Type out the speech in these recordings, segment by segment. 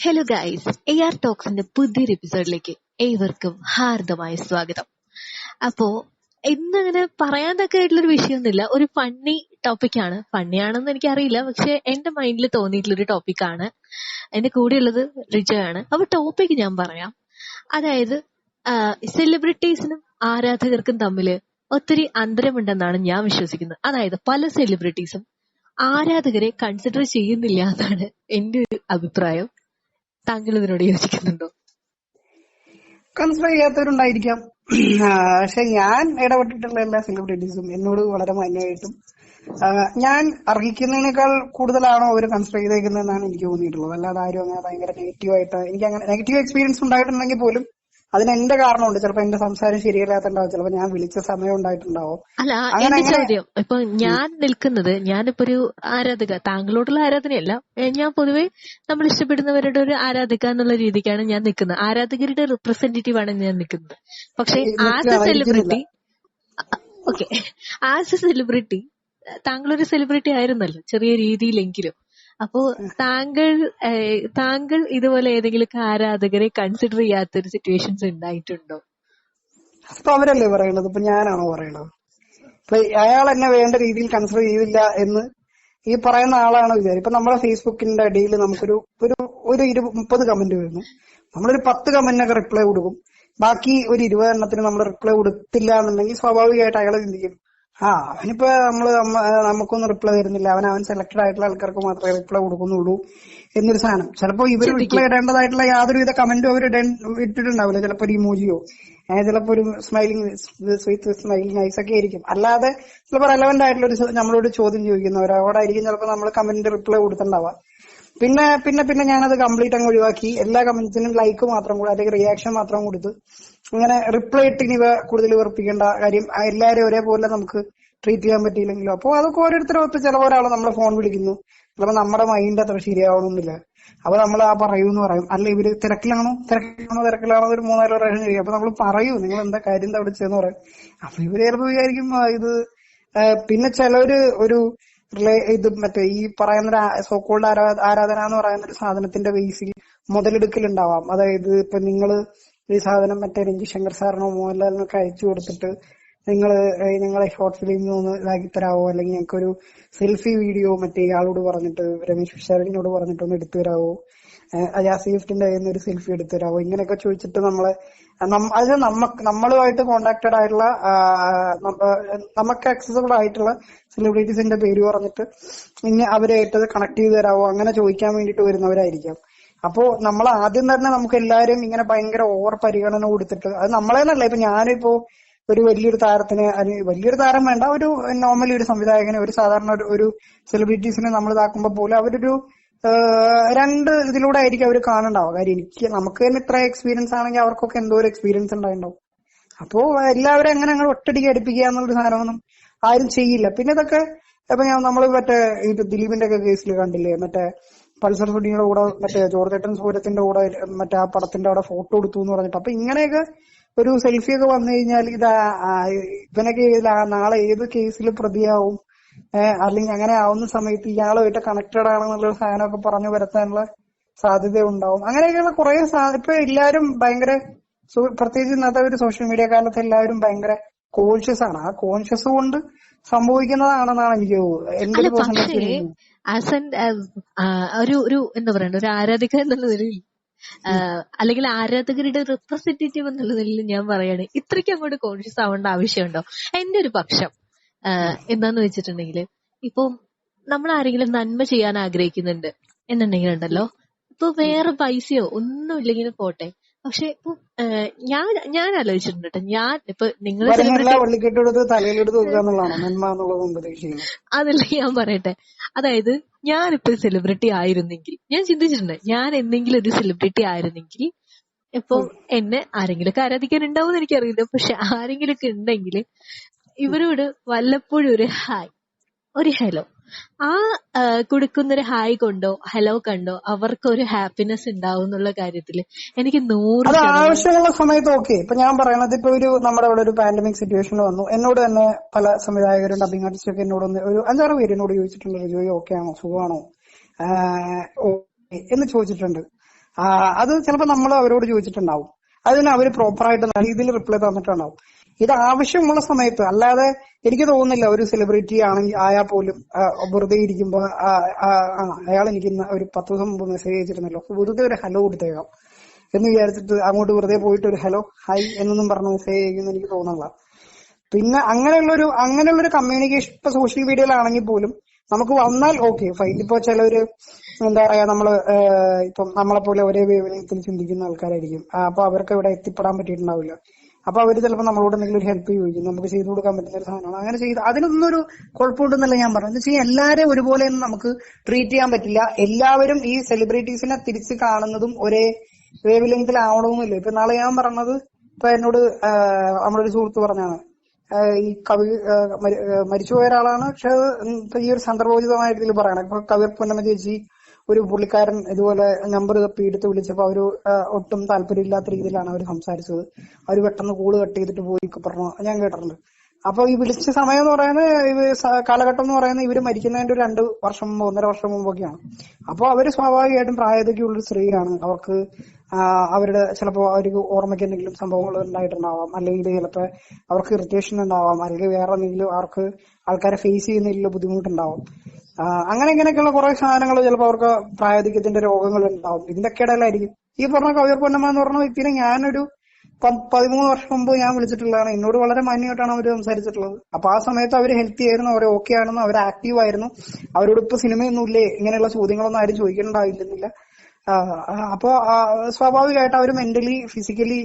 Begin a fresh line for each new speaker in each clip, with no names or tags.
Hello guys, AR ടോക്സിന്റെ പുതിയൊരു എപ്പിസോഡിലേക്ക് ഏവർക്കും ഹാർദമായ സ്വാഗതം. അപ്പോ ഇന്നിങ്ങനെ പറയാനൊക്കെ ആയിട്ടുള്ളൊരു വിഷയമൊന്നുമില്ല, ഒരു ഫണ്ണി ടോപ്പിക്കാണ്. ഫണ്ണിയാണെന്ന് എനിക്കറിയില്ല, പക്ഷെ എന്റെ മൈൻഡിൽ തോന്നിയിട്ടുള്ളൊരു ടോപ്പിക്കാണ്. എന്റെ കൂടെയുള്ളത് റിജയാണ്. അപ്പൊ ടോപ്പിക്ക് ഞാൻ പറയാം. അതായത് സെലിബ്രിറ്റീസിനും ആരാധകർക്കും തമ്മിൽ ഒത്തിരി അന്തരമുണ്ടെന്നാണ് ഞാൻ വിശ്വസിക്കുന്നത്. അതായത് പല സെലിബ്രിറ്റീസും ആരാധകരെ കൺസിഡർ ചെയ്യുന്നില്ല എന്നാണ് എന്റെ ഒരു അഭിപ്രായം. താങ്കൾ ഇതിനോട് യോജിക്കുന്നുണ്ടോ?
കൺസിഡർ ചെയ്യാത്തവരുണ്ടായിരിക്കാം. പക്ഷെ ഞാൻ ഇടപെട്ടിട്ടുള്ള എല്ലാ സെലിബ്രിറ്റീസും എന്നോട് വളരെ മാന്യമായിട്ടും ഞാൻ അർഹിക്കുന്നതിനേക്കാൾ കൂടുതലാണോ അവർ കൺസിഡർ ചെയ്തേക്കുന്നതെന്നാണ് എനിക്ക് തോന്നിയിട്ടുള്ളത്. അല്ലാതെ ആരും അങ്ങനെ ഭയങ്കര നെഗറ്റീവായിട്ട് എനിക്ക് അങ്ങനെ നെഗറ്റീവ് എക്സ്പീരിയൻസ് ഉണ്ടായിട്ടുണ്ടെങ്കിൽ പോലും അതിന് എന്റെ കാരണമുണ്ട്. ചിലപ്പോ എന്റെ സംസാരം ശരിയല്ലാത്തുണ്ടാവും, ചിലപ്പോ ഞാൻ വിളിച്ച സമയം ഉണ്ടായിട്ടുണ്ടാവും.
അല്ല, എന്റെ ചോദ്യം ഇപ്പൊ ഞാൻ നിൽക്കുന്നത്, ഞാനിപ്പോ ഒരു ആരാധിക, താങ്കളോടുള്ള ആരാധനയല്ല, ഞാൻ പൊതുവെ നമ്മൾ ഇഷ്ടപ്പെടുന്നവരുടെ ഒരു ആരാധിക എന്നുള്ള രീതിക്കാണ് ഞാൻ നിൽക്കുന്നത്. ആരാധകരുടെ റിപ്രസെന്റേറ്റീവ് ആണ് ഞാൻ നിൽക്കുന്നത്. പക്ഷെ as a celebrity, okay, as a celebrity താങ്കളൊരു സെലിബ്രിറ്റി ആയിരുന്നല്ലോ ചെറിയ രീതിയിലെങ്കിലും. അപ്പോ താങ്കൾ ഇതുപോലെ ഏതെങ്കിലും ആരാധകരെ കൺസിഡർ ചെയ്യാത്തൊരു സിറ്റുവേഷൻസ് ഉണ്ടായിട്ടുണ്ടോ?
അപ്പൊ അവരല്ലേ പറയണത്, ഇപ്പൊ ഞാനാണോ പറയണത്? ഇപ്പൊ അയാൾ എന്നെ വേണ്ട രീതിയിൽ കൺസിഡർ ചെയ്തില്ല എന്ന് ഈ പറയുന്ന ആളാണ് വിചാരം. ഇപ്പൊ നമ്മുടെ ഫേസ്ബുക്കിന്റെ അടിയിൽ നമുക്കൊരു ഒരു 30 കമന്റ് വരുന്നു. നമ്മളൊരു 10 കമന്റിനൊക്കെ റിപ്ലൈ കൊടുക്കും. ബാക്കി ഒരു 20 എണ്ണത്തിന് നമ്മൾ റിപ്ലൈ കൊടുത്തില്ല എന്നുണ്ടെങ്കിൽ സ്വാഭാവികമായിട്ട് അയാൾ ചിന്തിക്കും, അവനിപ്പോ നമുക്കൊന്നും റിപ്ലൈ തരുന്നില്ല, അവൻ സെലക്ടഡ് ആയിട്ടുള്ള ആൾക്കാർക്ക് മാത്രമേ റിപ്ലൈ കൊടുക്കുന്നുള്ളൂ എന്നൊരു സാധനം. ചിലപ്പോ ഇവർ റിപ്ലൈ ഇടേണ്ടതായിട്ടുള്ള യാതൊരുവിധ കമന്റും അവർ ഇട്ടിട്ടുണ്ടാവില്ല. ചിലപ്പോ ഒരു ഇമോജിയോ ചിലപ്പോ ഒരു സ്മൈലിംഗ് സ്വീറ്റ് സ്മൈലിംഗ് ഐസ് ഒക്കെ ആയിരിക്കും. അല്ലാതെ ചിലപ്പോൾ റെലവന്റ് ആയിട്ടുള്ള ഒരു നമ്മളോട് ചോദ്യം ചോദിക്കുന്നവരോടായിരിക്കും ചിലപ്പോൾ നമ്മൾ കമന്റിന്റെ റിപ്ലൈ കൊടുത്തിട്ടുണ്ടാവുക. പിന്നെ ഞാനത് കംപ്ലീറ്റ് അങ്ങ് ഒഴിവാക്കി. എല്ലാ കമന്റ്സിനും ലൈക്ക് മാത്രം കൂടെ അല്ലെങ്കിൽ റിയാക്ഷൻ മാത്രം കൊടുത്ത് അങ്ങനെ റിപ്ലൈ ഇട്ട് കൂടുതൽ വെറുപ്പിക്കേണ്ട കാര്യം. എല്ലാവരും ഒരേപോലെ നമുക്ക് ട്രീറ്റ് ചെയ്യാൻ പറ്റിയില്ലെങ്കിലും അപ്പോൾ അതൊക്കെ ഓരോരുത്തരും. ഇപ്പൊ ചിലവരാൾ നമ്മളെ ഫോൺ വിളിക്കുന്നു, ചിലപ്പോൾ നമ്മുടെ മൈൻഡ് അത്ര ശരിയാവണമെന്നില്ല. അപ്പൊ നമ്മൾ പറയൂന്ന് പറയും, അല്ല ഇവര് തിരക്കിലാണോ ഒരു 3-4 പ്രാവശ്യം ചെയ്യും. അപ്പൊ നമ്മൾ പറയൂ, നിങ്ങൾ എന്താ കാര്യം എന്താ വിളിച്ചതെന്ന് പറയും. അപ്പൊ ഇവര് ചിലപ്പോൾ വിചാരിക്കും ഇത്. പിന്നെ ചിലവര് ഒരു ഇത് മറ്റേ ഈ പറയുന്ന സോക്കോൾഡ് ആരാധന എന്ന് പറയുന്ന ഒരു സാധനത്തിന്റെ ബേസിൽ മുതലെടുക്കലുണ്ടാവാം. അതായത് ഇപ്പൊ നിങ്ങള് ഈ സാധനം മറ്റേ രഞ്ജി ശങ്കർ സാറിനോ മോഹൻലാലിനൊക്കെ അയച്ചു കൊടുത്തിട്ട് ഞങ്ങളെ ഷോർട്ട് ഫിലിമിൽ ഒന്ന് ഇതാക്കി തരാവോ, അല്ലെങ്കിൽ ഞങ്ങൾക്കൊരു സെൽഫി വീഡിയോ മറ്റേ ഇയാളോട് പറഞ്ഞിട്ട് രമേശ് പിഷാരടിനോട് പറഞ്ഞിട്ട് ഒന്ന് എടുത്തു തരാവോ, അജാസിഫ്റ്റിന്റെ കയ്യിൽ നിന്ന് ഒരു സെൽഫി എടുത്തു തരാവോ, ഇങ്ങനെയൊക്കെ ചോദിച്ചിട്ട് അത് നമ്മളുമായിട്ട് കോണ്ടാക്റ്റഡ് ആയിട്ടുള്ള നമുക്ക് ആക്സസിബിൾ ആയിട്ടുള്ള സെലിബ്രിറ്റീസിന്റെ പേര് പറഞ്ഞിട്ട് ഇനി അവരായിട്ട് കണക്ട് ചെയ്ത് തരാവോ, അങ്ങനെ ചോദിക്കാൻ വേണ്ടിട്ട് വരുന്നവരായിരിക്കാം. അപ്പോ നമ്മൾ ആദ്യം തന്നെ നമുക്ക് എല്ലാവരും ഇങ്ങനെ ഭയങ്കര ഓവർ പരിഗണന കൊടുത്തിട്ട്, അത് നമ്മളെന്നല്ല, ഇപ്പൊ ഞാനിപ്പോ ഒരു വലിയൊരു താരത്തിന്, വലിയൊരു താരം വേണ്ട, ഒരു നോർമലി ഒരു സംവിധായകനെ, ഒരു സാധാരണ ഒരു സെലിബ്രിറ്റീസിനെ നമ്മൾ ഇതാക്കുമ്പോ പോലും അവരൊരു 2 ഇതിലൂടെ ആയിരിക്കും അവർ കാണണ്ടാവുക. കാര്യം നമുക്ക് തന്നെ ഇത്ര എക്സ്പീരിയൻസ് ആണെങ്കിൽ അവർക്കൊക്കെ എന്തോ ഒരു എക്സ്പീരിയൻസ് ഉണ്ടായിട്ടുണ്ടാവും. അപ്പോ എല്ലാവരും എങ്ങനെ ഞങ്ങൾ ഒറ്റടിക്ക് അടുപ്പിക്കുക എന്നുള്ളൊരു സാധനമൊന്നും ആരും ചെയ്യില്ല. പിന്നെ ഇതൊക്കെ ഇപ്പൊ നമ്മള് മറ്റേ ദിലീപിന്റെ ഒക്കെ കേസിൽ കണ്ടില്ലേ, മറ്റേ പൾസർ സുനിയുടെ കൂടെ മറ്റേ ജോർജേട്ടൻ സൂര്യത്തിന്റെ കൂടെ മറ്റേ ആ പടത്തിന്റെ അവിടെ ഫോട്ടോ എടുത്തു എന്ന് പറഞ്ഞിട്ട്. അപ്പൊ ഇങ്ങനെയൊക്കെ ഒരു സെൽഫിയൊക്കെ വന്നു കഴിഞ്ഞാൽ ഇവനൊക്കെ നാളെ ഏത് കേസിൽ പ്രതിയാവും, അല്ലെങ്കിൽ അങ്ങനെ ആവുന്ന സമയത്ത് ഇയാളുമായിട്ട് കണക്റ്റഡ് ആണെന്നുള്ളൊരു സാധനമൊക്കെ പറഞ്ഞു വരുത്താനുള്ള സാധ്യത ഉണ്ടാവും. അങ്ങനെയൊക്കെയുള്ള കുറെ ഇപ്പൊ എല്ലാവരും ഭയങ്കര, പ്രത്യേകിച്ച് ഇന്നത്തെ ഒരു സോഷ്യൽ മീഡിയ കാലത്ത് എല്ലാവരും ഭയങ്കര കോൺഷ്യസ് ആണ്. ആ കോൺഷ്യസ് കൊണ്ട് സംഭവിക്കുന്നതാണെന്നാണ് എനിക്ക് എന്റെ ഒരു പേഴ്സണൽ എക്സ്പീരിയൻസ്.
ഒരു എന്താ പറയണ്ട, ഒരു ആരാധിക എന്നുള്ള നിലയിൽ, അല്ലെങ്കിൽ ആരാധകരുടെ റെപ്രസെന്റേറ്റീവ് എന്നുള്ള നിലയിൽ ഞാൻ പറയാണ്, ഇത്രയ്ക്ക് അങ്ങോട്ട് കോൺഷ്യസ് ആവേണ്ട ആവശ്യമുണ്ടോ? എന്റെ ഒരു പക്ഷം എന്താന്ന് വെച്ചിട്ടുണ്ടെങ്കിൽ, ഇപ്പൊ നമ്മൾ ആരെങ്കിലും നന്മ ചെയ്യാൻ ആഗ്രഹിക്കുന്നുണ്ട് എന്നുണ്ടെങ്കിൽ ഉണ്ടല്ലോ, ഇപ്പൊ വേറെ പൈസയോ ഒന്നും ഇല്ലെങ്കിലും പോട്ടെ, പക്ഷെ ഇപ്പൊ ഞാൻ ആലോചിച്ചിട്ടുണ്ട് കേട്ടോ, ഞാൻ ഇപ്പൊ നിങ്ങൾ അതല്ല ഞാൻ പറയട്ടെ, അതായത് ഞാനിപ്പോ സെലിബ്രിറ്റി ആയിരുന്നെങ്കിൽ, ഞാൻ ചിന്തിച്ചിട്ടുണ്ട്, ഞാൻ എന്തെങ്കിലും ഒരു സെലിബ്രിറ്റി ആയിരുന്നെങ്കിൽ ഇപ്പൊ എന്നെ ആരെങ്കിലുമൊക്കെ ആരാധിക്കാനുണ്ടാവും എനിക്കറിയില്ല, പക്ഷെ ആരെങ്കിലുമൊക്കെ ഉണ്ടെങ്കിൽ ഇവരോട് വല്ലപ്പോഴും ഒരു ഹായ്, ഒരു ഹലോ, ആ കൊടുക്കുന്നൊരു ഹായ് കൊണ്ടോ ഹലോ കണ്ടോ അവർക്കൊരു ഹാപ്പിനെസ് ഉണ്ടാവും എന്നുള്ള കാര്യത്തില് എനിക്ക് 100%
ആവശ്യമുള്ള സമയത്ത് ഓക്കെ. ഇപ്പൊ ഞാൻ പറയണത്, ഇപ്പൊ നമ്മുടെ ഇവിടെ ഒരു പാൻഡമിക് സിറ്റുവേഷൻ വന്നു, എന്നോട് തന്നെ പല സംവിധായകരും ഡബിംഗ് ആർട്ടിസ്റ്റൊക്കെ എന്നോട് ഒരു 5-6 പേര് എന്നോട് ചോദിച്ചിട്ടുണ്ട്, ജോയി ഓക്കെ ആണോ, സുഖമാണോ എന്ന് ചോദിച്ചിട്ടുണ്ട്. അത് ചിലപ്പോൾ നമ്മൾ അവരോട് ചോദിച്ചിട്ടുണ്ടാവും. അതിന് അവർ പ്രോപ്പറായിട്ട് നല്ല രീതിയിൽ റിപ്ലൈ തന്നിട്ടുണ്ടാവും. ഇത് ആവശ്യമുള്ള സമയത്ത്, അല്ലാതെ എനിക്ക് തോന്നുന്നില്ല ഒരു സെലിബ്രിറ്റി ആയാൽ പോലും വെറുതെ ഇരിക്കുമ്പോ അയാൾ എനിക്ക് ഇന്ന് ഒരു 10 ദിവസം മുമ്പ് മെസ്സേജ് അയച്ചിരുന്നല്ലോ, വെറുതെ ഒരു ഹലോ കൊടുത്തേക്കാം എന്ന് വിചാരിച്ചിട്ട് അങ്ങോട്ട് വെറുതെ പോയിട്ട് ഒരു ഹലോ ഹായ് എന്നൊന്നും പറഞ്ഞ് മെസ്സേജ് അയക്കുമെന്ന് എനിക്ക് തോന്നുന്നില്ല. പിന്നെ അങ്ങനെയുള്ളൊരു കമ്മ്യൂണിക്കേഷൻ ഇപ്പൊ സോഷ്യൽ മീഡിയയിലാണെങ്കിൽ പോലും നമുക്ക് വന്നാൽ ഓക്കെ ഫൈൻ. ഇപ്പൊ ചിലവര് എന്താ പറയാ, ഇപ്പം നമ്മളെ പോലെ ഒരേ വേവലെങ്ത്തിൽ ചിന്തിക്കുന്ന ആൾക്കാരായിരിക്കും. അപ്പൊ അവർക്ക് ഇവിടെ എത്തിപ്പെടാൻ പറ്റിയിട്ടുണ്ടാവില്ല. അപ്പൊ അവര് ചിലപ്പോൾ നമ്മളോട് എന്തെങ്കിലും ഒരു ഹെൽപ്പ് ചോദിക്കും, നമുക്ക് ചെയ്തു കൊടുക്കാൻ പറ്റുന്ന ഒരു സാധനമാണ്. അങ്ങനെ ചെയ്ത് അതിനൊന്നും ഒരു കുഴപ്പമുണ്ടെന്നല്ല ഞാൻ പറഞ്ഞു. എന്ന് വെച്ചാൽ എല്ലാവരെയും ഒരുപോലെ നമുക്ക് ട്രീറ്റ് ചെയ്യാൻ പറ്റില്ല. എല്ലാവരും ഈ സെലിബ്രിറ്റീസിനെ തിരിച്ച് കാണുന്നതും ഒരേ വേവ് ലെങ്തിലാവണമെന്നില്ല. ഇപ്പൊ നാളെ ഞാൻ പറഞ്ഞത്, ഇപ്പൊ എന്നോട് നമ്മളൊരു സുഹൃത്ത് പറഞ്ഞാണ്, ഈ കവി മരിച്ചുപോയ ഒരാളാണ്, പക്ഷെ ഇപ്പൊ ഈ ഒരു സന്ദർഭോചിതമായ രീതിയിൽ പറയണം. ഇപ്പൊ കവിർ പൊന്നമ്മ ചേച്ചി ഒരു പുള്ളിക്കാരൻ ഇതുപോലെ നമ്പർ തപ്പി എടുത്ത് വിളിച്ചപ്പോ അവര് ഒട്ടും താല്പര്യമില്ലാത്ത രീതിയിലാണ് അവർ സംസാരിച്ചത്. അവര് പെട്ടെന്ന് കോള് കട്ട് ചെയ്തിട്ട് പോയി പറഞ്ഞു, ഞാൻ കേട്ടിട്ടുണ്ട്. അപ്പൊ ഈ വിളിച്ച സമയം എന്ന് പറയുന്നത്, കാലഘട്ടം എന്ന് പറയുന്നത് ഇവര് മരിക്കുന്നതിന്റെ ഒരു 2 വർഷം മുമ്പ് 1.5 വർഷം മുമ്പൊക്കെയാണ്. അപ്പൊ അവര് സ്വാഭാവികമായിട്ടും പ്രായതയ്ക്കുള്ളൊരു സ്ത്രീയാണ്. അവർക്ക് അവരുടെ ചിലപ്പോ അവർക്ക് ഓർമ്മയ്ക്ക് എന്തെങ്കിലും സംഭവങ്ങൾ ഉണ്ടായിട്ടുണ്ടാവാം, അല്ലെങ്കിൽ ചിലപ്പോ അവർക്ക് ഇറിറ്റേഷൻ ഉണ്ടാവാം, അല്ലെങ്കിൽ വേറെ എന്തെങ്കിലും അവർക്ക് ആൾക്കാരെ ഫേസ് ചെയ്യുന്നതിലുള്ള ബുദ്ധിമുട്ടുണ്ടാവും. അങ്ങനെ ഇങ്ങനെയൊക്കെയുള്ള കുറെ സാധനങ്ങൾ ചിലപ്പോൾ അവർക്ക് പ്രായാധിക്യത്തിന്റെ രോഗങ്ങൾ ഉണ്ടാവും. ഇതിന്റെയൊക്കെ ഇടയിലായിരിക്കും ഈ പറഞ്ഞ കവിയർ പൊന്നമ്മ എന്ന് പറഞ്ഞ വ്യക്തിനെ ഞാനൊരു 13 വർഷം മുമ്പ് ഞാൻ വിളിച്ചിട്ടുള്ളതാണ്. എന്നോട് വളരെ മാന്യമായിട്ടാണ് അവർ സംസാരിച്ചിട്ടുള്ളത്. അപ്പൊ ആ സമയത്ത് അവർ ഹെൽത്തി ആയിരുന്നു, അവർ ഓക്കെ ആയിരുന്നു, അവർ ആക്റ്റീവ് ആയിരുന്നു. അവരോട് ഇപ്പൊ സിനിമയൊന്നുമില്ലേ ഇങ്ങനെയുള്ള ചോദ്യങ്ങളൊന്നും ആരും ചോദിക്കേണ്ടതായില്ലെന്നില്ല. അപ്പോ സ്വാഭാവികമായിട്ട് അവർ മെന്റലി ഫിസിക്കലി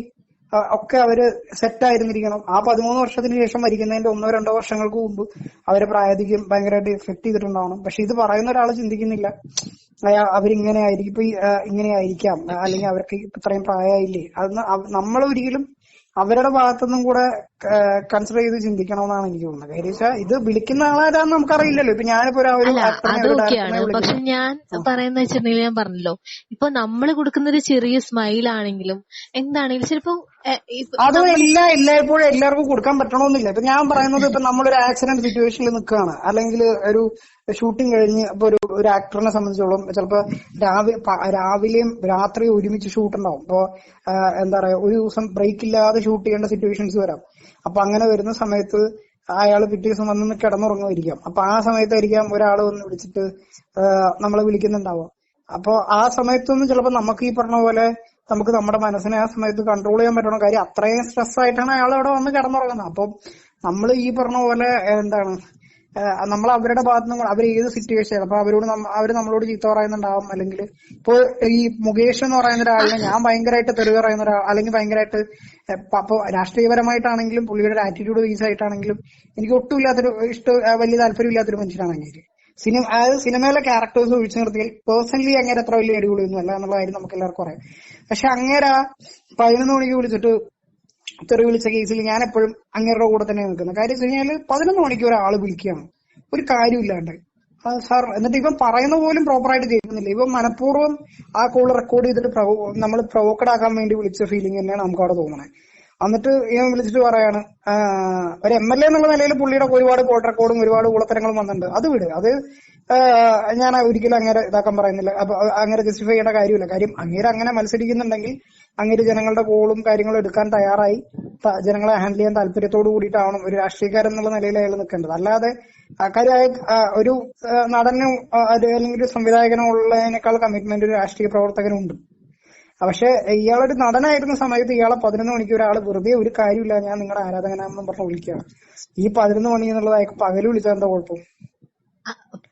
ഒക്കെ അവര് സെറ്റ് ആയിരുന്നിരിക്കണം. ആ 13 വർഷത്തിന് ശേഷം മരിക്കുന്നതിന്റെ 1-2 വർഷങ്ങൾക്ക് മുമ്പ് അവരെ പ്രായാധിക്യം ഭയങ്കരമായിട്ട് എഫക്ട് ചെയ്തിട്ടുണ്ടാവണം. പക്ഷെ ഇത് പറയുന്ന ഒരാൾ ചിന്തിക്കുന്നില്ല, അവരിങ്ങനെ ആയിരിക്കും, ഇപ്പൊ ഇങ്ങനെ ആയിരിക്കാം, അല്ലെങ്കിൽ അവർക്ക് ഇത്രയും പ്രായമായില്ലേ. അത് നമ്മളൊരിക്കലും അവരുടെ ഭാഗത്തുനിന്നും കൂടെ കൺസിഡർ ചെയ്ത് ചിന്തിക്കണമെന്നാണ് എനിക്ക് തോന്നുന്നത്. കാര്യം വെച്ചാൽ ഇത് വിളിക്കുന്ന ആളാരാന്ന് നമുക്കറിയില്ലല്ലോ. ഇപ്പൊ ഞാനിപ്പോ ഒരു ആക്ടറിനെ ഒരു ഡയറക്ടറിനെ വിളിക്കുന്നു.
പക്ഷെ ഞാൻ പറയുന്ന വെച്ചിട്ടുണ്ടെങ്കിൽ, ഞാൻ പറഞ്ഞല്ലോ, ഇപ്പൊ നമ്മൾ കൊടുക്കുന്ന ഒരു ചെറിയ സ്മൈൽ ആണെങ്കിലും എന്താണെങ്കിലും ചിലപ്പോ
അത് എല്ലായ്പ്പോഴും എല്ലാവർക്കും കൊടുക്കാൻ പറ്റണമെന്നില്ല. ഇപ്പൊ ഞാൻ പറയുന്നത്, ഇപ്പൊ നമ്മളൊരു ആക്സിഡന്റ് സിറ്റുവേഷനിൽ നിൽക്കുകയാണ്, അല്ലെങ്കിൽ ഒരു ഷൂട്ടിംഗ് കഴിഞ്ഞ് ഇപ്പൊ ഒരു ആക്ടറിനെ സംബന്ധിച്ചോളം ചിലപ്പോ രാവിലെയും രാത്രിയും ഒരുമിച്ച് ഷൂട്ട് ഉണ്ടാവും. ഇപ്പൊ എന്താ പറയാ, ഒരു ദിവസം ബ്രേക്ക് ഇല്ലാതെ ഷൂട്ട് ചെയ്യേണ്ട സിറ്റുവേഷൻസ് വരാം. അപ്പൊ അങ്ങനെ വരുന്ന സമയത്ത് അയാൾ പിറ്റേ ദിവസം വന്ന് കിടന്നുറങ്ങുമായിരിക്കാം. അപ്പൊ ആ സമയത്തായിരിക്കാം ഒരാൾ വന്ന് വിളിച്ചിട്ട് നമ്മളെ വിളിക്കുന്നുണ്ടാവുക. അപ്പൊ ആ സമയത്തൊന്നും ചിലപ്പോ നമുക്ക് ഈ പറഞ്ഞ പോലെ നമുക്ക് നമ്മുടെ മനസ്സിനെ ആ സമയത്ത് കൺട്രോൾ ചെയ്യാൻ പറ്റണ കാര്യം, അത്രയും സ്ട്രെസ് ആയിട്ടാണ് അയാൾ അവിടെ വന്ന് കിടന്നുറങ്ങുന്നത്. അപ്പൊ നമ്മൾ ഈ പറഞ്ഞ പോലെ എന്താണ്, നമ്മൾ അവരുടെ ഭാഗത്തുനിന്ന് അവർ ഏത് സിറ്റുവേഷൻ, അപ്പൊ അവര് നമ്മളോട് ചീത്ത പറയുന്നുണ്ടാവും. അല്ലെങ്കിൽ ഇപ്പൊ ഈ മുകേഷ് എന്ന് പറയുന്ന ഒരാളിനെ ഞാൻ ഭയങ്കരമായിട്ട് തെറി പറയുന്ന ഒരാൾ, അല്ലെങ്കിൽ ഭയങ്കരമായിട്ട് അപ്പൊ രാഷ്ട്രീയപരമായിട്ടാണെങ്കിലും പുള്ളിയുടെ ഒരു ആറ്റിറ്റ്യൂഡ് ബേസ് ആയിട്ടാണെങ്കിലും എനിക്ക് ഒട്ടും ഇല്ലാത്തൊരു വലിയ താല്പര്യമില്ലാത്തൊരു മനുഷ്യനാണെങ്കിൽ സിനിമയിലെ ക്യാരക്ടേഴ്സ് ഒഴിച്ചു നിർത്തിയാൽ പേഴ്സണലി അങ്ങനെ അത്ര വലിയ അടിപൊളിയൊന്നും അല്ല എന്നുള്ള കാര്യം നമുക്ക് എല്ലാവർക്കും അറിയാം. പക്ഷെ അങ്ങേരാ 11 മണിക്ക് വിളിച്ചിട്ട് തെറി വിളിച്ച കേസിൽ ഞാൻ എപ്പോഴും അങ്ങേരുടെ കൂടെ തന്നെ നിൽക്കുന്നത്. കാര്യം വെച്ച് കഴിഞ്ഞാൽ 11 മണിക്ക് ഒരാൾ വിളിക്കുകയാണ് ഒരു കാര്യമില്ലാണ്ട്, സാർ, എന്നിട്ട് ഇവൻ പറയുന്ന പോലും പ്രോപ്പറായിട്ട് കേൾക്കുന്നില്ല. ഇവൻ മനഃപൂർവ്വം ആ കോൾ റെക്കോർഡ് ചെയ്തിട്ട് നമ്മൾ പ്രൊവോക്കഡ് ആക്കാൻ വേണ്ടി വിളിച്ച ഫീലിംഗ് തന്നെയാണ് നമുക്ക് അവിടെ തോന്നുന്നത്. എന്നിട്ട് ഇവൻ വിളിച്ചിട്ട് പറയാണ്, ഒരു MLA എന്നുള്ള നിലയിൽ പുള്ളിയുടെ ഒരുപാട് കോൾ റെക്കോർഡും ഒരുപാട് ഊളത്തരങ്ങളും വന്നിട്ടുണ്ട്. അത് വിട്, അത് ഞാൻ ഒരിക്കലും അങ്ങനെ ഇതാക്കാൻ പറയുന്നില്ല. അപ്പൊ അങ്ങനെ ജസ്റ്റിഫൈ ചെയ്യേണ്ട കാര്യമില്ല. കാര്യം അങ്ങേര് അങ്ങനെ മത്സരിക്കുന്നുണ്ടെങ്കിൽ അങ്ങേര് ജനങ്ങളുടെ കോളും കാര്യങ്ങളും എടുക്കാൻ തയ്യാറായി ജനങ്ങളെ ഹാൻഡിൽ ചെയ്യാൻ താല്പര്യത്തോട് കൂടിയിട്ടാവണം ഒരു രാഷ്ട്രീയക്കാരൻ എന്നുള്ള നിലയിൽ അയാൾ നിൽക്കേണ്ടത്. അല്ലാതെ കാര്യമായ ഒരു നടനും അല്ലെങ്കിൽ ഒരു സംവിധായകനോ ഉള്ളതിനേക്കാൾ കമ്മിറ്റ്മെന്റ് ഒരു രാഷ്ട്രീയ പ്രവർത്തകനുണ്ട്. പക്ഷെ ഇയാളൊരു നടനായിരുന്ന സമയത്ത് ഇയാളെ 11 മണിക്ക് ഒരാൾ വെറുതെ ഒരു കാര്യമില്ല ഞാൻ നിങ്ങളുടെ ആരാധകനാണെന്നും പറഞ്ഞ് വിളിക്കുകയാണ്. ഈ 11 മണി എന്നുള്ളത് അയാൾക്ക് പകല് വിളിച്ചാൽ എന്താ കുഴപ്പം?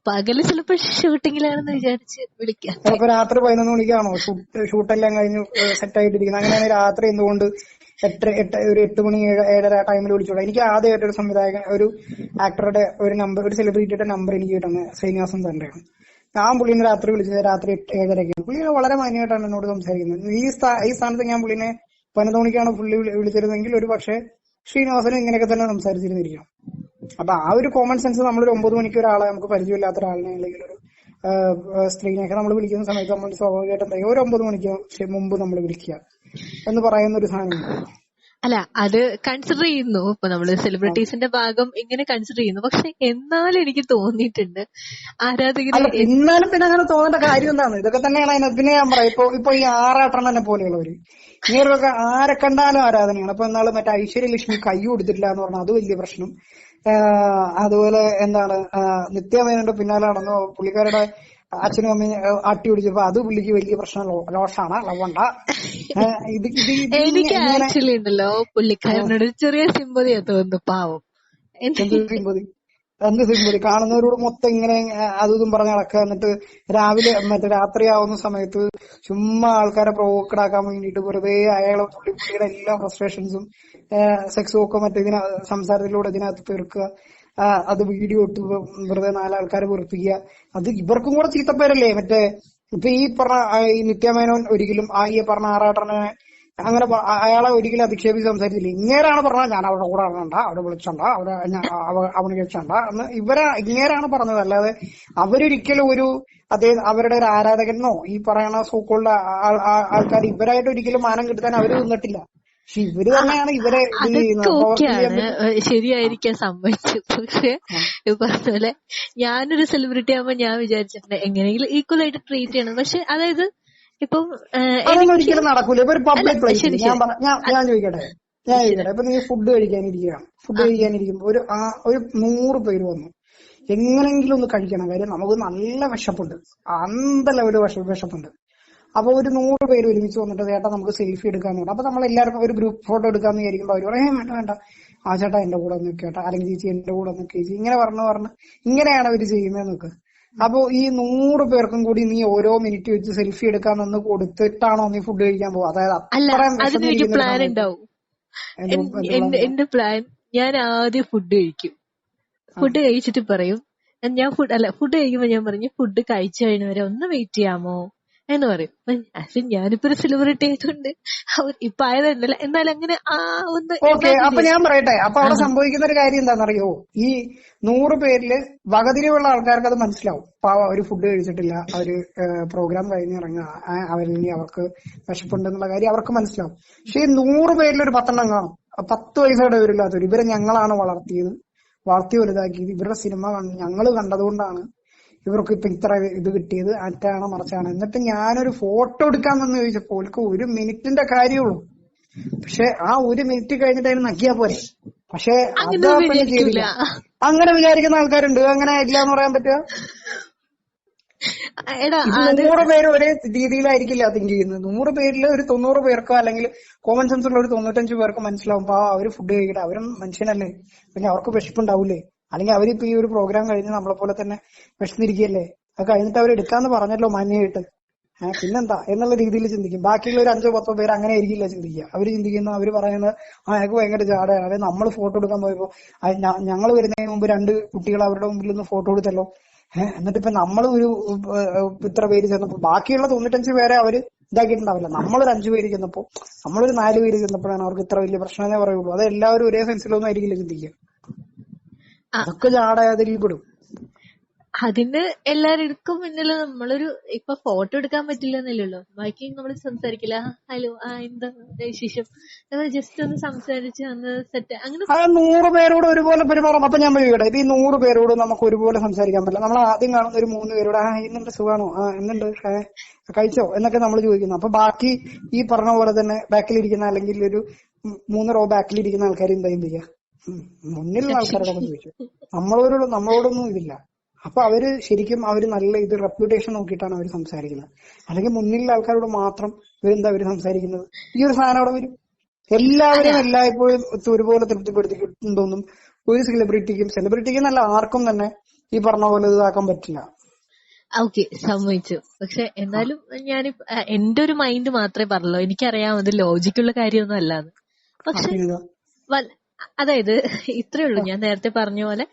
പകല് ചിലപ്പോ ഷൂട്ടിങ്ങിലാണെന്ന് വിചാരിച്ച് വിളിക്കാം.
ചിലപ്പോ രാത്രി 11 മണിക്കാണോ ഷൂട്ടെല്ലാം കഴിഞ്ഞ് സെറ്റ് ആയിട്ടിരിക്കുന്നത്? അങ്ങനെയാണ് രാത്രി എന്തുകൊണ്ട് ഒരു 8 മണി 7:30 ടൈമിൽ വിളിച്ചോളാം. എനിക്ക് ആദ്യമായിട്ട് ഒരു സംവിധായകൻ ഒരു ആക്ടറുടെ ഒരു നമ്പർ, ഒരു സെലിബ്രിറ്റിയുടെ നമ്പർ എനിക്ക് കിട്ടുന്നത് ശ്രീനിവാസൻ തന്നെയാണ്. ഞാൻ പുള്ളിനെ രാത്രി വിളിച്ചത് രാത്രി 7:30. പുള്ളി വളരെ മാന്യമായിട്ടാണ് എന്നോട് സംസാരിക്കുന്നത്. ഈ സ്ഥാനത്ത് ഞാൻ പുള്ളിനെ 11 മണിക്കാണ് പുള്ളി വിളിച്ചിരുന്നെങ്കിൽ ഒരു പക്ഷേ ശ്രീനിവാസനും ഇങ്ങനെയൊക്കെ തന്നെ സംസാരിച്ചിരുന്നിരിക്കും. അപ്പൊ ആ ഒരു കോമൺ സെൻസ് നമ്മളൊരു 9 മണിക്ക് ഒരാളെ, നമുക്ക് പരിചയമില്ലാത്ത ഒരാളിനെ അല്ലെങ്കിൽ ഒരു സ്ത്രീനെയൊക്കെ നമ്മൾ വിളിക്കുന്ന സമയത്ത് നമ്മൾ സ്വാഭാവികമായിട്ടും ഒരു 9 മണിക്ക് മുമ്പ് നമ്മൾ വിളിക്കുക എന്ന് പറയുന്ന ഒരു സാധനമുണ്ട്.
അല്ല അത് കൺസിഡർ ചെയ്യുന്നു. ഇപ്പൊ നമ്മള് സെലിബ്രിറ്റീസിന്റെ ഭാഗം ഇങ്ങനെ കൺസിഡർ ചെയ്യുന്നു. പക്ഷെ എന്നാലും എനിക്ക് തോന്നിയിട്ടുണ്ട് ആരാധകര്
അല്ല എന്നാലും പിന്നെ അങ്ങനെ തോന്നേണ്ട കാര്യം എന്താണ്? ഇതൊക്കെ തന്നെയാണ് അതിന്. പിന്നെ ഞാൻ പറയാം, ഇപ്പൊ ഈ ആറാട്ടണ്ണനെ പോലെയുള്ളവര് ഇങ്ങനെയൊക്കെ ആരെ കണ്ടാലും ആരാധനയാണ്. അപ്പൊ എന്നാള് മറ്റേ ഐശ്വര്യലക്ഷ്മി കൈ കൊടുത്തിട്ടില്ല എന്ന് പറഞ്ഞാൽ അത് വലിയ പ്രശ്നം. അതുപോലെ എന്താണ് നിത്യമേനോന്റെ പിന്നാലെ നടന്നു പുള്ളിക്കാരുടെ അച്ഛനും അമ്മയും അട്ടി പിടിച്ചപ്പോ അത് പുള്ളിക്ക് വലിയ പ്രശ്നം. ലോഷാണ് ലവണ്ട ഇത് ഇത് ഇത്
എനിക്ക്
ഇങ്ങനെ
ആക്ച്വലി ഉണ്ടല്ലോ പുള്ളിക്കാരനോട് ചെറിയ സിമ്പതിയാ തോന്നുന്നു. പാവം.
എന്ത് സിമ്പതി എന്ത് സിമ്പതി കാണുന്നവരോട് മൊത്തം ഇങ്ങനെ അതും ഇതും പറഞ്ഞ് നടക്കുക. എന്നിട്ട് രാവിലെ മറ്റേ രാത്രിയാവുന്ന സമയത്ത് ചുമ്മാ ആൾക്കാരെ പ്രൊവോക്കഡ് ആക്കാൻ വേണ്ടിയിട്ട് വെറുതെ അയാളെ പുള്ളിയുടെ എല്ലാ ഫ്രസ്ട്രേഷൻസും സെക്സും ഒക്കെ മറ്റേ സംസാരത്തിലൂടെ ഇതിനകത്ത് തീർക്കുക. അത് വീഡിയോ ഇട്ട് വെറുതെ നാലാൾക്കാരെ വെറുപ്പിക്കുക. അത് ഇവർക്കും കൂടെ ചീത്തപ്പേരല്ലേ. മറ്റേ ഇപ്പൊ ഈ പറഞ്ഞ ഈ നിത്യമേനോൻ ഒരിക്കലും ഈ പറഞ്ഞ ആറാട്ടനെ അങ്ങനെ അയാളെ ഒരിക്കലും അധിക്ഷേപിച്ച് സംസാരിച്ചില്ല. ഇങ്ങേരാണ് പറഞ്ഞത് ഞാൻ അവരുടെ കൂടെ ഇറങ്ങണ്ട, അവിടെ വിളിച്ചണ്ട, അവിടെ അവന് കഴിച്ചണ്ട എന്ന് ഇങ്ങേരാണ് പറഞ്ഞത്. അല്ലാതെ അവരൊരിക്കലും അവരുടെ ഒരു ആരാധകനോ ഈ പറയുന്ന സോക്കോൾഡ് ആൾക്കാർ ഇവരായിട്ട് ഒരിക്കലും മാനം കിട്ടാൻ അവര് നിന്നിട്ടില്ല. പക്ഷെ ഇവര് തന്നെയാണ് ഇവരെ ഇത്
അതൊക്കെ
ചെയ്യുന്നത്.
ഓക്കെയാണ്, ശരിയായിരിക്കാൻ സമ്മതിച്ചു. പക്ഷെ പറഞ്ഞ പോലെ ഞാനൊരു സെലിബ്രിറ്റി ആകുമ്പോ ഞാൻ വിചാരിച്ചിട്ടുണ്ട് എങ്ങനെയെങ്കിലും ഈക്വൽ ആയിട്ട് ട്രീറ്റ് ചെയ്യണം. പക്ഷെ അതായത് ഇപ്പം
അതൊന്നും ഒരിക്കലും നടക്കൂല. ഇപ്പൊ ഒരു പബ്ലിക് പ്ലേസിൽ
ശരി
ഞാൻ
ശരി
ചോദിക്കട്ടെ ഇപ്പൊ നീ ഫുഡ് കഴിക്കാനിരിക്കുകയാണ്. ഫുഡ് കഴിക്കാനിരിക്കുമ്പോ ഒരു 100 പേര് വന്നു. എങ്ങനെങ്കിലും ഒന്ന് കഴിക്കണം. കാര്യം നമുക്ക് നല്ല വിശപ്പുണ്ട്, ലെവല് വിശപ്പുണ്ട്. അപ്പൊ ഒരു 100 പേര് ഒരുമിച്ച് വന്നിട്ട് ചേട്ടാ നമുക്ക് സെൽഫി എടുക്കാന്ന് പറഞ്ഞു. അപ്പൊ നമ്മൾ എല്ലാവർക്കും ഒരു ഗ്രൂപ്പ് ഫോട്ടോ എടുക്കാന്ന് വിചാരിക്കുമ്പോ അവര് പറയും വേണ്ട വേണ്ട, ആ ചേട്ടാ എന്റെ കൂടെ ഒന്ന് കേട്ടാ, അല്ലെങ്കിൽ ചേച്ചി എന്റെ കൂടെ ഒന്ന് ചേച്ചി, ഇങ്ങനെ പറഞ്ഞ് ഇങ്ങനെയാണ് അവര് ചെയ്യുന്നത് നോക്ക്. അപ്പൊ ഈ 100 പേർക്കും കൂടി നീ ഓരോ മിനിറ്റ് വെച്ച് സെൽഫി എടുക്കാൻ നിന്ന് കൊടുത്തിട്ടാണോ നീ ഫുഡ് കഴിക്കാൻ പോകുക? അതായത് അത്രയും
അതിനൊരു പ്ലാൻ
വിശന്നിരിക്കുന്ന
ഉണ്ടാവും. എന്റെ പ്ലാൻ, ഞാൻ ആദ്യം ഫുഡ് കഴിക്കും. ഫുഡ് കഴിച്ചിട്ട് പറയും, ഞാൻ ഫുഡ് കഴിക്കുമ്പോ ഞാൻ പറഞ്ഞു ഫുഡ് കഴിച്ചു കഴിഞ്ഞവരെ ഒന്ന് വെയിറ്റ് ചെയ്യാമോ എന്ന് പറയും. ഞാനിപ്പോ ഒരു സെലിബ്രിറ്റി ആയതുകൊണ്ട് അവർ ഇപ്പൊ ആയതല്ല, എന്നാലും അങ്ങനെ ഒന്ന്
ഓക്കെ. അപ്പൊ ഞാൻ പറയട്ടെ, അപ്പൊ അവിടെ സംഭവിക്കുന്ന ഒരു കാര്യം എന്താണെന്നറിയോ? ഈ 100 പേരില് വകതിരിവുള്ള ആൾക്കാർക്ക് അത് മനസ്സിലാവും. പാവ അവര് ഫുഡ് കഴിച്ചിട്ടില്ല, അവര് പ്രോഗ്രാം കഴിഞ്ഞിറങ്ങുക, അവരിനി അവർക്ക് വിശപ്പുണ്ടെന്നുള്ള കാര്യം അവർക്ക് മനസ്സിലാവും. പക്ഷെ ഈ 100 പേരിൽ ഒരു 10 എണ്ണം കാണും, 10 വയസ്സുടെ ഇവരില്ലാത്തവർ. ഇവരെ ഞങ്ങളാണ് വളർത്തി വലുതാക്കിയത്, ഇവരുടെ സിനിമ ഞങ്ങള് കണ്ടതുകൊണ്ടാണ് ഇവർക്ക് ഇപ്പൊ ഇത്ര ഇത് കിട്ടിയത്, അറ്റാണ് മറിച്ചാണ്. എന്നിട്ട് ഞാനൊരു ഫോട്ടോ എടുക്കാമെന്ന് ചോദിച്ചപ്പോൾ ഓൾക്ക് 1 മിനിറ്റിന്റെ കാര്യമുള്ളൂ. പക്ഷെ ആ 1 മിനിറ്റ് കഴിഞ്ഞിട്ട് അതിന് നക്കിയാ പോരെ. പക്ഷെ അത് പിന്നെ ചെയ്തില്ല. അങ്ങനെ വിചാരിക്കുന്ന ആൾക്കാരുണ്ട്. അങ്ങനെ ഇല്ല എന്ന് പറയാൻ പറ്റുക? 100 പേര് ഒരേ രീതിയിലായിരിക്കില്ല തിങ്ക് ചെയ്യുന്നത്. 100 പേരിൽ ഒരു 90 പേർക്കോ അല്ലെങ്കിൽ കോമൺ സെൻസ് ഉള്ള ഒരു 95 പേർക്കോ മനസ്സിലാവും അവര് ഫുഡ് കഴിക്കട്ടെ, അവരും മനുഷ്യനല്ലേ, പിന്നെ അവർക്ക് വിശപ്പുണ്ടാവൂലേ. അല്ലെങ്കിൽ അവരിപ്പോ ഈ ഒരു പ്രോഗ്രാം കഴിഞ്ഞ് നമ്മളെ പോലെ തന്നെ വിശന്നിരിക്കുകയല്ലേ, അത് കഴിഞ്ഞിട്ട് അവർ എടുക്കാന്ന് പറഞ്ഞല്ലോ മാന്യമായിട്ട്, പിന്നെന്താ എന്നുള്ള രീതിയിൽ ചിന്തിക്കും. ബാക്കിയുള്ള ഒരു 5-10 പേര് അങ്ങനെ ആയിരിക്കില്ല ചിന്തിക്കുക. അവര് ചിന്തിക്കുന്ന, അവര് പറയുന്നത് അയാൾക്ക് ഭയങ്കര ജാടയാണ്. അതായത് നമ്മൾ ഫോട്ടോ എടുക്കാൻ പോയപ്പോ ഞങ്ങൾ വരുന്നതിന് മുമ്പ് 2 കുട്ടികൾ അവരുടെ മുമ്പിൽ നിന്ന് ഫോട്ടോ എടുത്തല്ലോ. എന്നിട്ട് ഇപ്പൊ നമ്മൾ ഇത്ര പേര് ചെന്നപ്പോ ബാക്കിയുള്ള 95 പേരെ അവര് ഇതാക്കിയിട്ടുണ്ടാവില്ല. നമ്മളൊരു 5 പേര് ചെന്നപ്പോ, നമ്മളൊരു 4 പേര് ചെന്നപ്പോഴാണ് അവർക്ക് ഇത്ര വലിയ പ്രശ്നമേ പറയുള്ളൂ. അത് എല്ലാവരും ഒരേ സെൻസിലൊന്നും ആയിരിക്കില്ല ചിന്തിക്കുക. അതൊക്കെ ജാടയാതിൽ പെടും.
അതിന് എല്ലാരും എടുക്കും. മുന്നിൽ നമ്മളൊരു ഇപ്പൊ ഫോട്ടോ എടുക്കാൻ പറ്റില്ല എന്നല്ലല്ലോ, ബാക്കി നമ്മൾ സംസാരിക്കില്ല, ഹലോ എന്താ വിശേഷം, ജസ്റ്റ് ഒന്ന് സംസാരിച്ച് അന്ന് സെറ്റ് അങ്ങനെ.
100 പേരോട് ഒരുപോലെ പെരുമാറും. അപ്പൊ ഞാൻ ചോദിക്കട്ടെ, ഇപ്പൊ ഈ 100 പേരോട് നമുക്ക് ഒരുപോലെ സംസാരിക്കാൻ പറ്റില്ല. നമ്മൾ ആദ്യം കാണുന്ന ഒരു 3 പേരോട് ഇന്നുണ്ട് സുഖാണോ, എന്തുണ്ട്, കഴിച്ചോ എന്നൊക്കെ നമ്മൾ ചോദിക്കുന്നു. അപ്പൊ ബാക്കി ഈ പറഞ്ഞ പോലെ തന്നെ ബാക്കിലിരിക്കുന്ന അല്ലെങ്കിൽ ഒരു 3 റോ ബാക്കിലിരിക്കുന്ന ആൾക്കാർ എന്താ ചെയ്യുക? മുന്നിലുള്ള ആൾക്കാരോടൊക്കെ ചോദിച്ചു. നമ്മളോടൊന്നും ഇതില്ല. അപ്പൊ അവര് ശരിക്കും നല്ല ഇത് റെപ്യൂട്ടേഷൻ നോക്കിയിട്ടാണ് അവർ സംസാരിക്കുന്നത്. അല്ലെങ്കിൽ മുന്നിലുള്ള ആൾക്കാരോട് മാത്രം ഇവരെന്താ അവര് സംസാരിക്കുന്നത്? ഈ ഒരു സാധനം അവിടെ വരും. എല്ലാവരും എല്ലായ്പ്പോഴും ഒരുപോലെ തൃപ്തിപ്പെടുത്തിക്കൊണ്ടൊന്നും ഒരു സെലിബ്രിറ്റിക്കും നല്ല ആർക്കും തന്നെ ഈ പറഞ്ഞ പോലെ ഇതാക്കാൻ പറ്റില്ല.
ഓക്കെ, സമ്മതിച്ചു. പക്ഷെ എന്നാലും ഞാനിപ്പോ എന്റെ ഒരു മൈൻഡ് മാത്രമേ പറഞ്ഞുള്ളൂ. എനിക്കറിയാം അത് ലോജിക്കുള്ള കാര്യമൊന്നും അല്ലാന്ന്. പക്ഷെ അതായത് ഇത്രേ ഉള്ളൂ, ഞാൻ നേരത്തെ പറഞ്ഞ പോലെ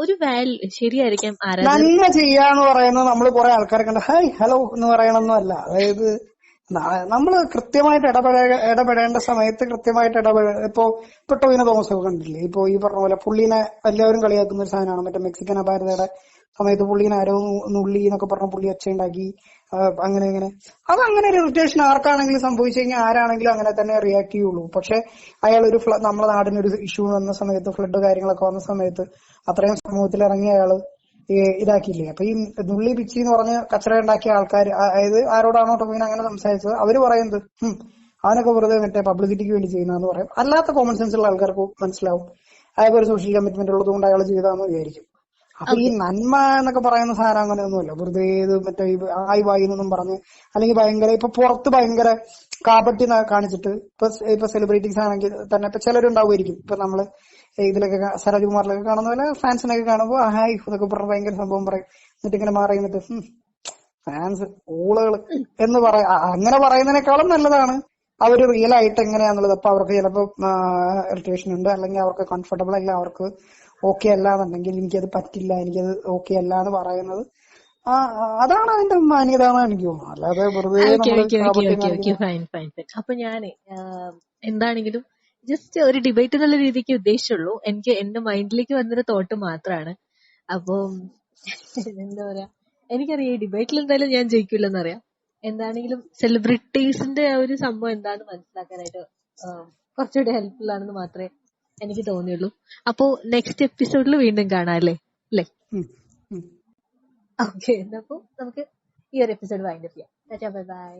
ഒരു വാല്യൂ ശരിയായിരിക്കാം.
നന്മ ചെയ്യാന്ന് പറയുന്നത് നമ്മൾ കുറെ ആൾക്കാരെ കണ്ട് ഹായ് ഹലോ എന്ന് പറയണമെന്നും അല്ല. അതായത് നമ്മള് കൃത്യമായിട്ട് ഇടപെടേണ്ട സമയത്ത് കൃത്യമായിട്ട് ഇപ്പൊ ടൊവിനോ തോമസ് ഒക്കെ കണ്ടില്ലേ? ഇപ്പൊ ഈ പറഞ്ഞ പോലെ പുള്ളീനെ എല്ലാവരും കളിയാക്കുന്ന ഒരു സാധനമാണ്. മറ്റേ മെക്സിക്കൻ അപാരതയുടെ സമയത്ത് പുള്ളീനെ ആരോ നുള്ളി എന്നൊക്കെ പറഞ്ഞ പുള്ളി ഒച്ച ഉണ്ടാക്കി. അങ്ങനെ ഇങ്ങനെ അതങ്ങനെ ഒരു ഇറിറ്റേഷൻ ആർക്കാണെങ്കിലും സംഭവിച്ചു കഴിഞ്ഞാൽ ആരാണെങ്കിലും അങ്ങനെ തന്നെ റിയാക്ട് ചെയ്യുള്ളൂ. പക്ഷെ അയാൾ ഒരു നമ്മുടെ നാടിനൊരു ഇഷ്യൂ വന്ന സമയത്ത്, ഫ്ലഡ് കാര്യങ്ങളൊക്കെ വന്ന സമയത്ത് അത്രയും സമൂഹത്തിൽ ഇറങ്ങിയ അയാള് ഇതാക്കിയില്ലേ. അപ്പൊ ഈ നുള്ളി പിച്ചി എന്ന് പറഞ്ഞ് കച്ചറ ഉണ്ടാക്കിയ ആൾക്കാർ, അതായത് ആരോടാണോ ടോവിനോ അങ്ങനെ സംസാരിച്ചത്, അവര് പറയുന്നത് അവനൊക്കെ വെറുതെ മറ്റേ പബ്ലിസിറ്റിക്ക് വേണ്ടി ചെയ്യുന്നതെന്ന് പറയും. അല്ലാത്ത കോമൺ സെൻസ് ഉള്ള ആൾക്കാർക്ക് മനസ്സിലാവും അയാൾക്ക് ഒരു സോഷ്യൽ കമ്മിറ്റ്മെന്റ് ഉള്ളത് കൊണ്ട് അയാൾ ചെയ്താന്ന് വിചാരിക്കും. അപ്പൊ ഈ
ഓക്കെ.
നന്മ എന്നൊക്കെ പറയുന്ന സാധനം അങ്ങനെയൊന്നുമല്ല. വെറുതെ ഇത് മറ്റേ ആയി വായി എന്നൊന്നും പറഞ്ഞ്, അല്ലെങ്കിൽ ഭയങ്കര ഇപ്പൊ പുറത്ത് ഭയങ്കര കാപട്യം കാണിച്ചിട്ട്, ഇപ്പൊ സെലിബ്രിറ്റീസ് ആണെങ്കിൽ തന്നെ ഇപ്പൊ ചിലരുണ്ടാവുമായിരിക്കും. ഇപ്പൊ നമ്മള് ഇതിലൊക്കെ സരോജ്കുമാറിലൊക്കെ കാണുന്ന പോലെ ഫാൻസിനൊക്കെ കാണുമ്പോൾ ഹായ് ഇതൊക്കെ പറഞ്ഞ ഭയങ്കര സംഭവം പറയും. എന്നിട്ട് ഇങ്ങനെ മാറി എന്നിട്ട് ഫാൻസ് ഊളുകള് എന്ന് അങ്ങനെ പറയുന്നതിനേക്കാളും നല്ലതാണ് അവര് റിയൽ ആയിട്ട് എങ്ങനെയാന്നുള്ളത്. അപ്പൊ അവർക്ക് ചിലപ്പോ ഇറിറ്റേഷൻ ഉണ്ട്, അല്ലെങ്കിൽ അവർക്ക് കംഫർട്ടബിൾ അല്ല, അവർക്ക് ഓക്കെ അല്ല എന്നുണ്ടെങ്കിൽ എനിക്കത് പറ്റില്ല, എനിക്കത് ഓക്കെ അല്ല എന്ന് പറയുന്നത് അതാണ് അതിന്റെ മാന്യത എന്നാണ് എനിക്ക് തോന്നുന്നത്. അല്ലാതെ വെറുതെ
ഓക്കെ
നമ്മള്
ഓക്കെ ഓക്കെ
കാപട്യം
ഓക്കെ ഓക്കെ
കാണിക്കുന്നത്.
Fine fine fine. അപ്പൊ ഞാനേ എന്താണെങ്കിലും ജസ്റ്റ് ഒരു ഡിബേറ്റ് എന്നുള്ള രീതിക്ക് ഉദ്ദേശിച്ചുള്ളൂ. എനിക്ക് എന്റെ മൈൻഡിലേക്ക് വന്നൊരു തോട്ട് മാത്രമാണ്. അപ്പം എന്താ പറയാ, എനിക്കറിയാം ഈ ഡിബേറ്റിൽ എന്തായാലും ഞാൻ ജയിക്കില്ലെന്നറിയാം. എന്താണെങ്കിലും സെലിബ്രിറ്റീസിന്റെ ആ ഒരു സംഭവം എന്താണെന്ന് മനസ്സിലാക്കാനായിട്ട് കുറച്ചുകൂടി ഹെൽപ്ഫുൾ ആണെന്ന് മാത്രമേ എനിക്ക് തോന്നിയുള്ളൂ. അപ്പോ നെക്സ്റ്റ് എപ്പിസോഡിൽ വീണ്ടും കാണാം അല്ലേ? അല്ലേ?
ഉം, ഉം.
ഓക്കെ, എന്നപ്പോ നമുക്ക് ഈ ഒരു എപ്പിസോഡ് വൈൻഡപ്പ് ചെയ്യാം. Bye bye.